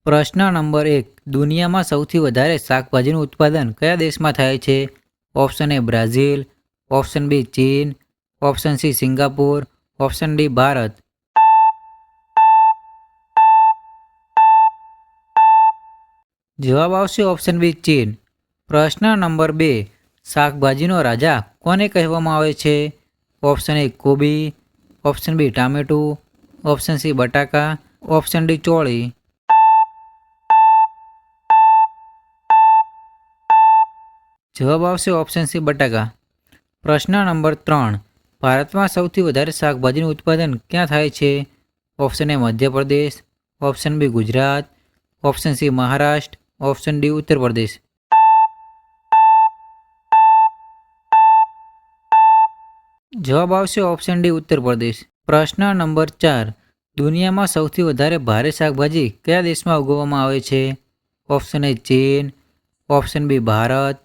પ્રશ્ન નંબર 1. દુનિયામાં સૌથી વધારે શાકભાજીનું ઉત્પાદન કયા દેશમાં થાય છે? Option A Brazil, option B ચીન, option C Singapore, option D Bharat. જવાબ આવશે ઓપ્શન બી ચીન. પ્રશ્ન નંબર 2. શાકભાજીનો રાજા કોને કહેવામાં આવે છે? ઓપ્શન એ કોબી, ઓપ્શન બી ટામેટું, ઓપ્શન સી બટાકા, ઓપ્શન ડી ચોળી. જવાબ આવશે ઓપ્શન સી બટાકા. પ્રશ્ન નંબર 3. ભારતમાં સૌથી વધારે શાકભાજીનું ઉત્પાદન ક્યાં થાય છે? Option A Madhya Pradesh, option B Gujarat, option C Maharashtra, option D Uttar Pradesh. જવાબ આવશે ઓપ્શન ડી ઉત્તર પ્રદેશ. પ્રશ્ન નંબર 4. દુનિયામાં સૌથી વધારે ભારે શાકભાજી કયા દેશમાં ઉગવવામાં આવે છે? ઓપ્શન એ ચીન, option B Bharat,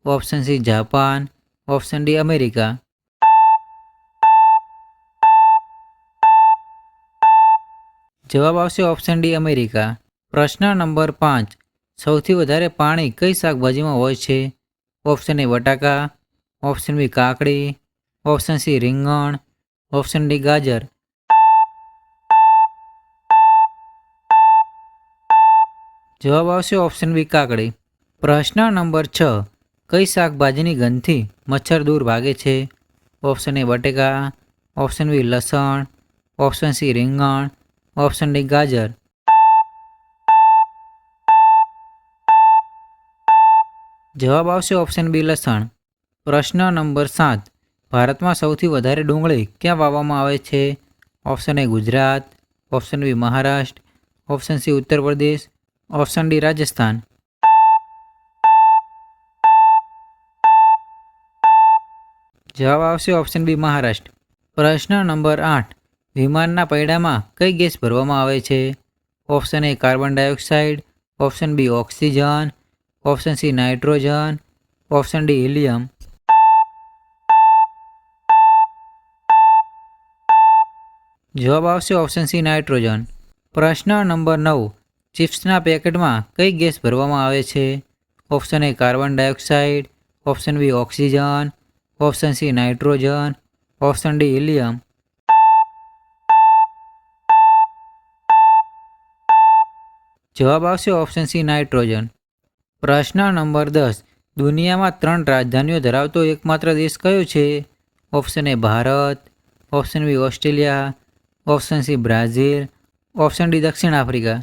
option C Japan, option D America. જવાબ આવશે ઓપ્શન ડી અમેરિકા. પ્રશ્ન નંબર 5. સૌથી વધારે પાણી કઈ શાકભાજીમાં હોય છે? ઓપ્શન એ બટાકા, ઓપ્શન બી કાકડી, ઓપ્શન સી રીંગણ, ઓપ્શન ડી ગાજર. જવાબ આવશે ઓપ્શન બી કાકડી. પ્રશ્ન નંબર 6. કઈ શાકભાજીની ગંધથી મચ્છર દૂર ભાગે છે? ઓપ્શન એ બટેકા, ઓપ્શન બી લસણ, ઓપ્શન સી રીંગણ, ઓપ્શન ડી ગાજર. જવાબ આવશે ઓપ્શન બી લસણ. પ્રશ્ન નંબર 7. ભારતમાં સૌથી વધારે ડુંગળી ક્યાં વાવવામાં આવે છે? Option A Gujarat, option B Maharashtra, option C Uttar Pradesh, option D Rajasthan. જવાબ આવશે ઓપ્શન બી મહારાષ્ટ્ર. પ્રશ્ન નંબર 8. વિમાનના પૈડામાં કઈ ગેસ ભરવામાં આવે છે? Option A carbon dioxide, option B oxygen, option C nitrogen, option D helium. જવાબ આવશે ઓપ્શન સી નાઇટ્રોજન. પ્રશ્ન નંબર 9. ચિપ્સના પેકેટમાં કઈ ગેસ ભરવામાં આવે છે? Option A carbon dioxide, option B oxygen, option C nitrogen, option D helium. જવાબ આવશે ઓપ્શન સી નાઇટ્રોજન. પ્રશ્ન નંબર 10. દુનિયામાં 3 રાજધાનીઓ ધરાવતો એકમાત્ર દેશ કયો છે? Option A Bharat, option B Australia, option C Brazil, option D દક્ષિણ આફ્રિકા.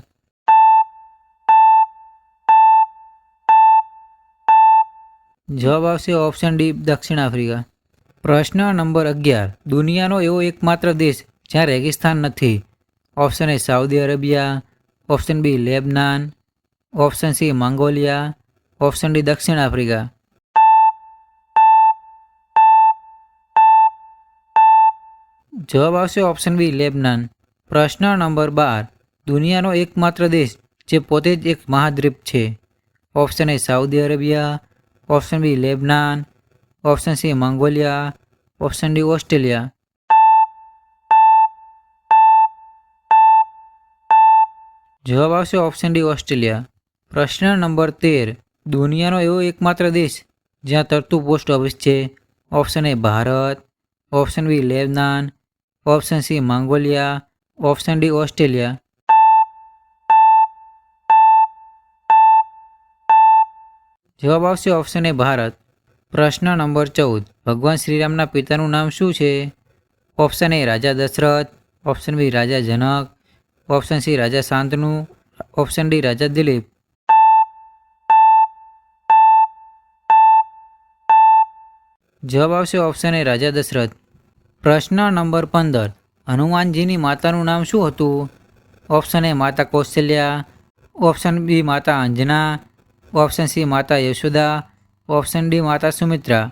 જવાબ આવશે ઓપ્શન ડી દક્ષિણ આફ્રિકા. પ્રશ્ન નંબર 11. દુનિયાનો એવો એકમાત્ર દેશ જ્યાં રેગિસ્તાન નથી. Option A Saudi Arabia, option B Lebanon, option C Mongolia, option D દક્ષિણ આફ્રિકા. જવાબ આવશે ઓપ્શન બી લેબનાન. પ્રશ્ન નંબર 12. દુનિયાનો એકમાત્ર દેશ જે પોતે જ એક મહાદ્વીપ છે. Option A Saudi Arabia, option B Lebanon, option C Mongolia, option D Australia. જવાબ આવશે ઓપ્શન ડી ઓસ્ટ્રેલિયા. પ્રશ્ન નંબર 13. દુનિયાનો એવો એકમાત્ર દેશ જ્યાં તરતું પોસ્ટ ઓફિસ છે. Option A Bharat, option B Lebanon, option C Mongolia, option D Australia. જવાબ આવશે ઓપ્શન એ ભારત. પ્રશ્ન નંબર 14. ભગવાન શ્રીરામના પિતાનું નામ શું છે? Option A Raja Dasharath, option B Raja Janak, option C Raja Shantanu, option D Raja Dilip. જવાબ આવશે ઓપ્શન એ રાજા દશરથ. પ્રશ્ન નંબર 15. હનુમાનજીની માતાનું નામ શું હતું? ઓપ્શન એ માતા કૌશલ્યા, ઓપ્શન બી માતા અંજના, ઓપ્શન સી માતા યશોદા, ઓપ્શન ડી માતા સુમિત્રા.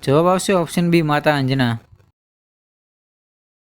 જવાબ આવશે ઓપ્શન બી માતા અંજના.